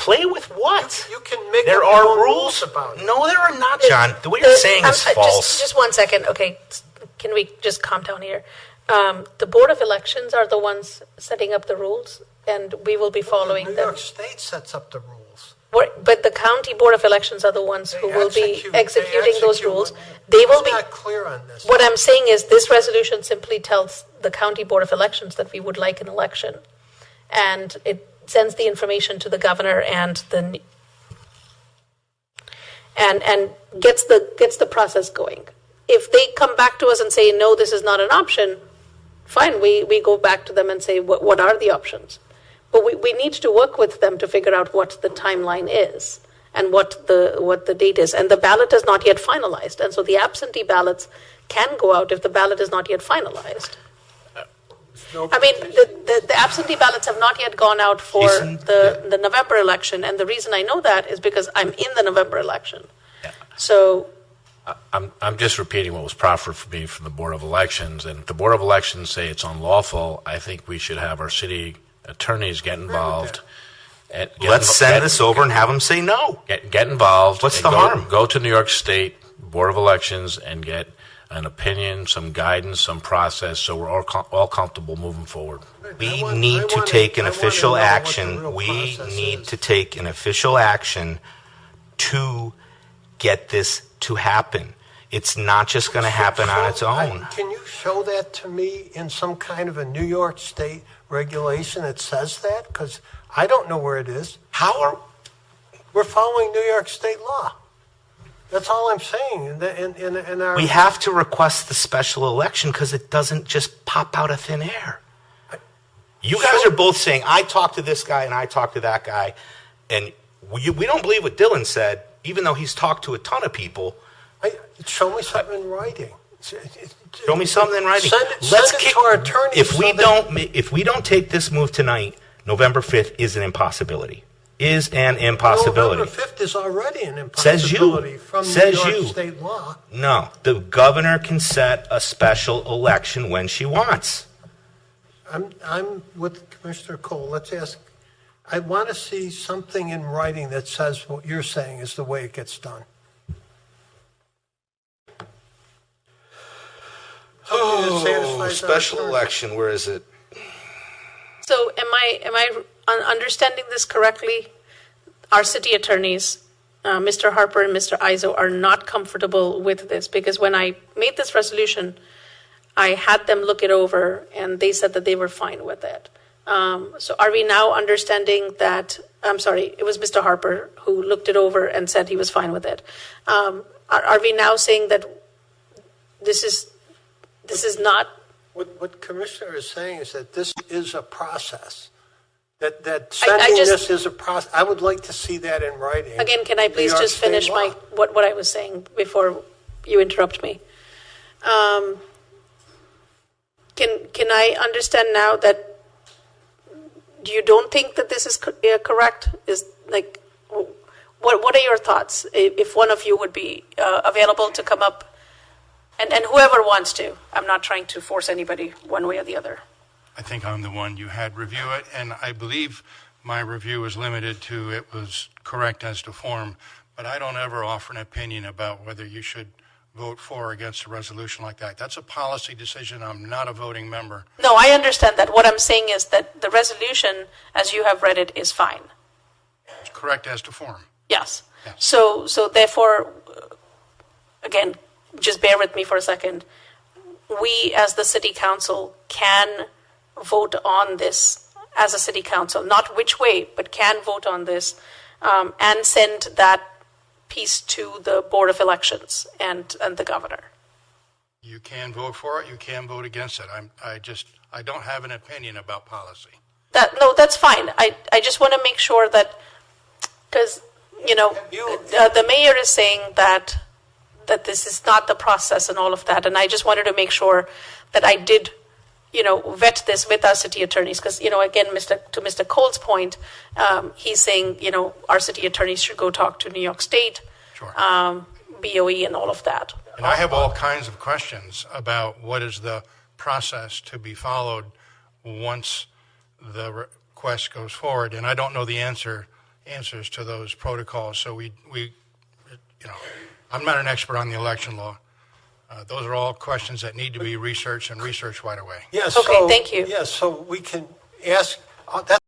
Play with what? You can make there up are your own rules about it. No, there are not, John. The way you're saying is false. Just 1 second. Okay, can we just calm down here? The Board of Elections are the ones setting up the rules, and we will be following them. New York State sets up the rules. But the County Board of Elections are the ones who will be executing those rules. They will be not clear on this. What I'm saying is this resolution simply tells the County Board of Elections that we would like an election, and it sends the information to the governor and gets the process going. If they come back to us and say no, this is not an option, fine. We go back to them and say what are the options. But we need to work with them to figure out what the timeline is and what the date is. And the ballot is not yet finalized. And so the absentee ballots can go out if the ballot is not yet finalized. I mean, the absentee ballots have not yet gone out for the November election. And the reason I know that is because I'm in the November election. Yeah. So I'm just repeating what was proffered for me from the Board of Elections. And if the Board of Elections say it's unlawful, I think we should have our city attorneys get involved. Let's send this over and have them say no. Get involved. What's the harm? Go to New York State Board of Elections and get an opinion, some guidance, some process, so we're all comfortable moving forward. We need to take an official action. We need to take an official action to get this to happen. It's not just going to happen on its own. Can you show that to me in some kind of a New York State regulation that says that? Because I don't know where it is. We're following New York State law. That's all I'm saying. We have to request the special election because it doesn't just pop out of thin air. You guys are both saying, I talked to this guy and I talked to that guy, and we don't believe what Dylan said, even though he's talked to a ton of people. Show me something in writing. Show me something in writing. Send it to our attorney. If we don't take this move tonight, November 5th is an impossibility. November 5th is already an impossibility from New York State law. No, the governor can set a special election when she wants. I'm with Commissioner Cole. Let's ask. I want to see something in writing that says what you're saying is the way it gets done. Special election. Where is it? So am I understanding this correctly? Our city attorneys, Mr. Harper and Mr. Izzo, are not comfortable with this because when I made this resolution, I had them look it over and they said that they were fine with it. So are we now understanding that, I'm sorry, it was Mr. Harper who looked it over and said he was fine with it. Are we now saying that this is not? What Commissioner is saying is that this is a process. That sending this is a process. I would like to see that in writing. Again, can I please just finish what I was saying before you interrupt me? Can I understand now that you don't think that this is correct? Is like, what are your thoughts? If one of you would be available to come up, and whoever wants to. I'm not trying to force anybody one way or the other. I think I'm the one you had review it, and I believe my review was limited to it was correct as to form, but I don't ever offer an opinion about whether you should vote for or against a resolution like that. That's a policy decision. I'm not a voting member. No, I understand that. What I'm saying is that the resolution, as you have read it, is fine. It's correct as to form. Yes. So therefore, again, just bear with me for a second. We, as the city council, can vote on this as a city council, not which way, but can vote on this and send that piece to the Board of Elections and the governor. You can vote for it. You can vote against it. I don't have an opinion about policy. No, that's fine. I just want to make sure that, because, the mayor is saying that this is not the process and all of that. And I just wanted to make sure that I did, vet this with our city attorneys. Because, again, to Mr. Cole's point, he's saying, our city attorneys should go talk to New York State, sure. BOE and all of that. And I have all kinds of questions about what is the process to be followed once the request goes forward. And I don't know the answer answers to those protocols. So I'm not an expert on the election law. Those are all questions that need to be researched and researched right away. Yeah, Okay, thank you. Yeah, so we can ask, that's